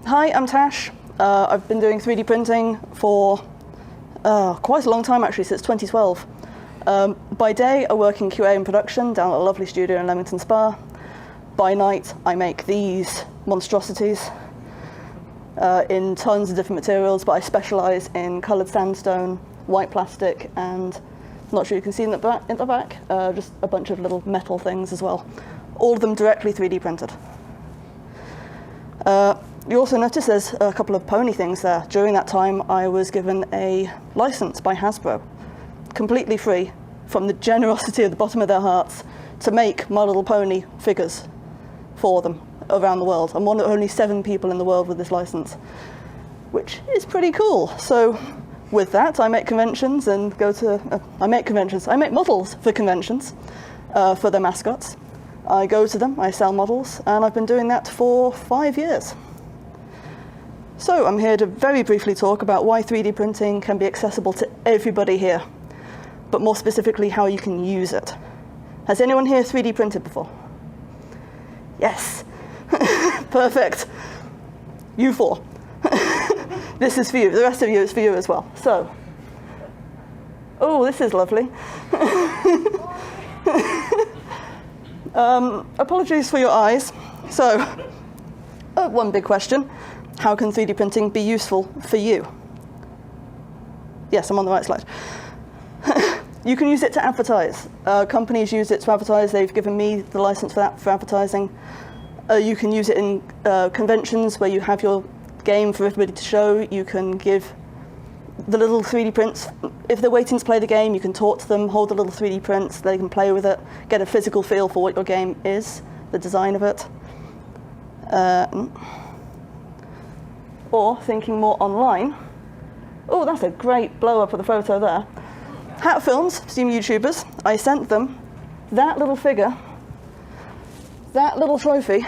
Hi, I'm Tash. I've been doing 3D printing for quite a long time, actually, since 2012. By day, I work in QA and production down at a lovely studio in Leamington Spa. By night, I make these monstrosities in tons of different materials, but I specialize in colored sandstone, white plastic, and I'm not sure you can see in the back, just a bunch of little metal things as well. All of them directly 3D printed. You also notice there's a couple of pony things there. During that time, I was given a license by Hasbro, completely free, from the generosity of the bottom of their hearts, to make My Little Pony figures for them around the world. I'm one of only 7 people in the world with this license, which is pretty cool. So with that, I make conventions and I make models for conventions for their mascots. I go to them, I sell models, and I've been doing that for 5 years. So I'm here to very briefly talk about why 3D printing can be accessible to everybody here, but more specifically how you can use it. Has anyone here 3D printed before? Yes. Perfect. You 4. This is for you. The rest of you is for you as well. So, oh, this is lovely. Apologies for your eyes. So, one big question. How can 3D printing be useful for you? Yes, I'm on the right slide. You can use it to advertise. Companies use it to advertise. They've given me the license for that, for advertising. You can use it in conventions where you have your game for everybody to show. You can give the little 3D prints. If they're waiting to play the game, you can talk to them, hold the little 3D prints, they can play with it, get a physical feel for what your game is, the design of it. Or thinking more online. Oh, that's a great blow up of the photo there. Hat Films, some YouTubers, I sent them that little figure, that little trophy,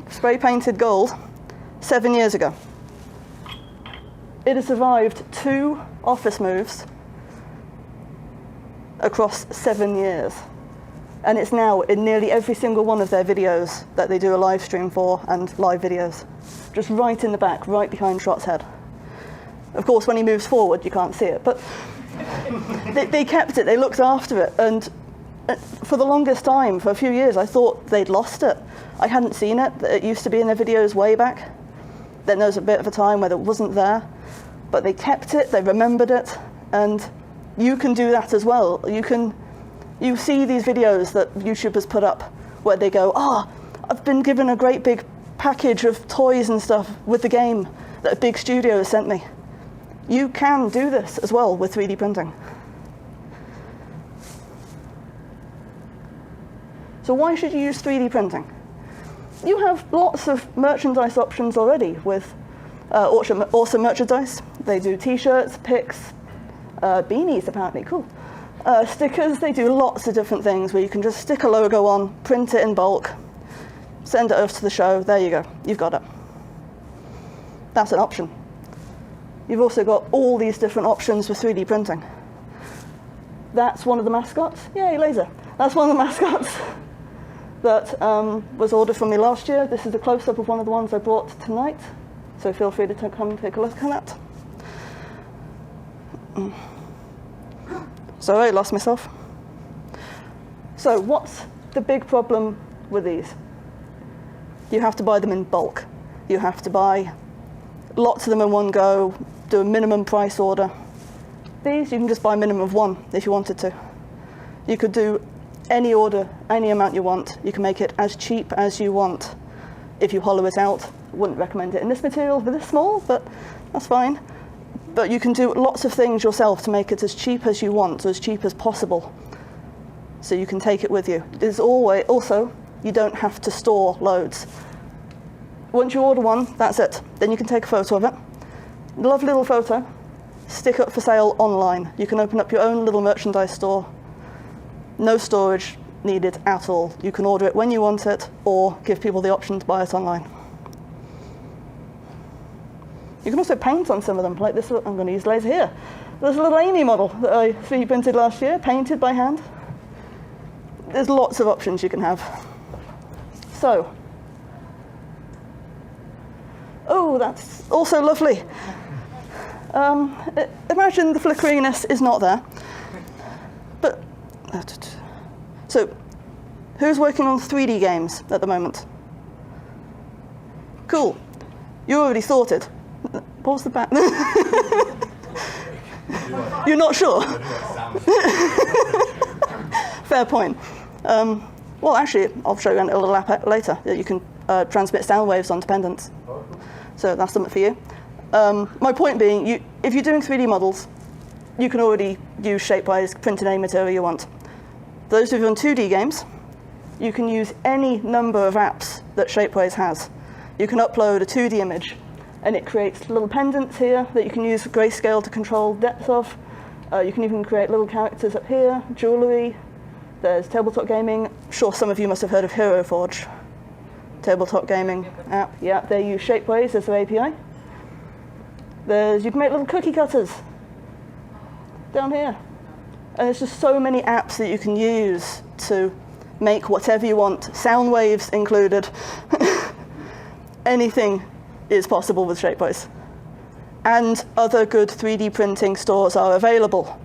spray painted gold, 7 years ago. It has survived 2 office moves across 7 years. And it's now in nearly every single one of their videos that they do a live stream for, and live videos. Just right in the back, right behind Trot's head. Of course, when he moves forward, you can't see it, but they kept it, they looked after it, and for the longest time, for a few years, I thought they'd lost it. I hadn't seen it. It used to be in their videos way back. Then there was a bit of a time where it wasn't there, but they kept it, they remembered it, and you can do that as well. You see these videos that YouTubers put up where they go, I've been given a great big package of toys and stuff with the game that a big studio has sent me. You can do this as well with 3D printing. So why should you use 3D printing? You have lots of merchandise options already with awesome merchandise. They do t-shirts, picks, beanies apparently, cool. Stickers, they do lots of different things where you can just stick a logo on, print it in bulk, send it over to the show, there you go, you've got it. That's an option. You've also got all these different options with 3D printing. That's one of the mascots. Yay, laser. That's one of the mascots that was ordered from me last year. This is a close-up of one of the ones I brought tonight, so feel free to come and take a look at that. So I lost myself. So what's the big problem with these? You have to buy them in bulk. You have to buy lots of them in one go, do a minimum price order. These, you can just buy a minimum of 1 if you wanted to. You could do any order, any amount you want. You can make it as cheap as you want. If you hollow it out, wouldn't recommend it in this material for this small, but that's fine. But you can do lots of things yourself to make it as cheap as you want, so as cheap as possible. So you can take it with you. There's always, also, you don't have to store loads. Once you order one, that's it. Then you can take a photo of it. Lovely little photo. Stick up for sale online. You can open up your own little merchandise store. No storage needed at all. You can order it when you want it, or give people the option to buy it online. You can also paint on some of them, like this. I'm going to use laser here. There's a little Amy model that I 3D printed last year, painted by hand. There's lots of options you can have. So, Oh, that's also lovely. Imagine the flickeriness is not there. But, so, who's working on 3D games at the moment? Cool. You're already sorted. What was the back? You're not sure? Fair point. Well, actually, I'll show you a little app later that you can transmit sound waves on dependents. So that's something for you. My point being, if you're doing 3D models, you can already use Shapewise, print in any material you want. Those of you on 2D games, you can use any number of apps that Shapewise has. You can upload a 2D image, and it creates little pendants here that you can use grayscale to control depth of. You can even create little characters up here, jewelry. There's tabletop gaming. Sure, some of you must have heard of Hero Forge. Tabletop gaming app. Yeah, they use Shapewise as their API. You can make little cookie cutters down here. And there's just so many apps that you can use to make whatever you want, sound waves included. Anything is possible with Shapewise. And other good 3D printing stores are available,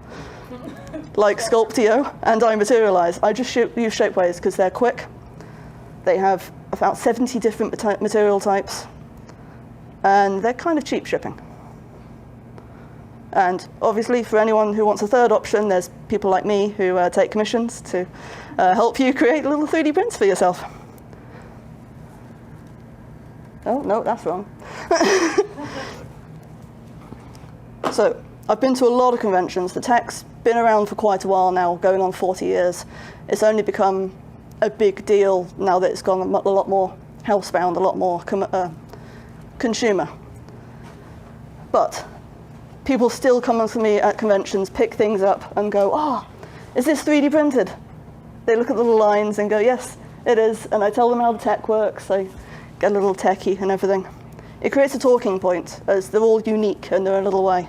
like Sculptio and iMaterialize. I just use Shapewise because they're quick. They have about 70 different material types, and they're kind of cheap shipping. And obviously, for anyone who wants a third option, there's people like me who take commissions to help you create little 3D prints for yourself. Oh, no, that's wrong. So, I've been to a lot of conventions. The tech's been around for quite a while now, going on 40 years. It's only become a big deal now that it's gone a lot more housebound, a lot more consumer. But people still come to me at conventions, pick things up, and go, oh, is this 3D printed? They look at the little lines and go, yes, it is. And I tell them how the tech works. I get a little techie and everything. It creates a talking point, as they're all unique in their own little way.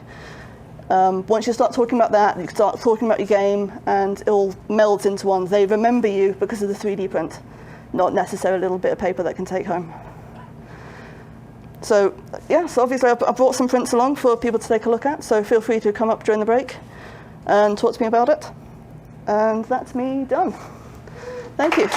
Once you start talking about that, you start talking about your game, and it all melds into one. They remember you because of the 3D print, not necessarily a little bit of paper that can take home. So, yeah, so obviously I brought some prints along for people to take a look at, so feel free to come up during the break and talk to me about it. And that's me done. Thank you.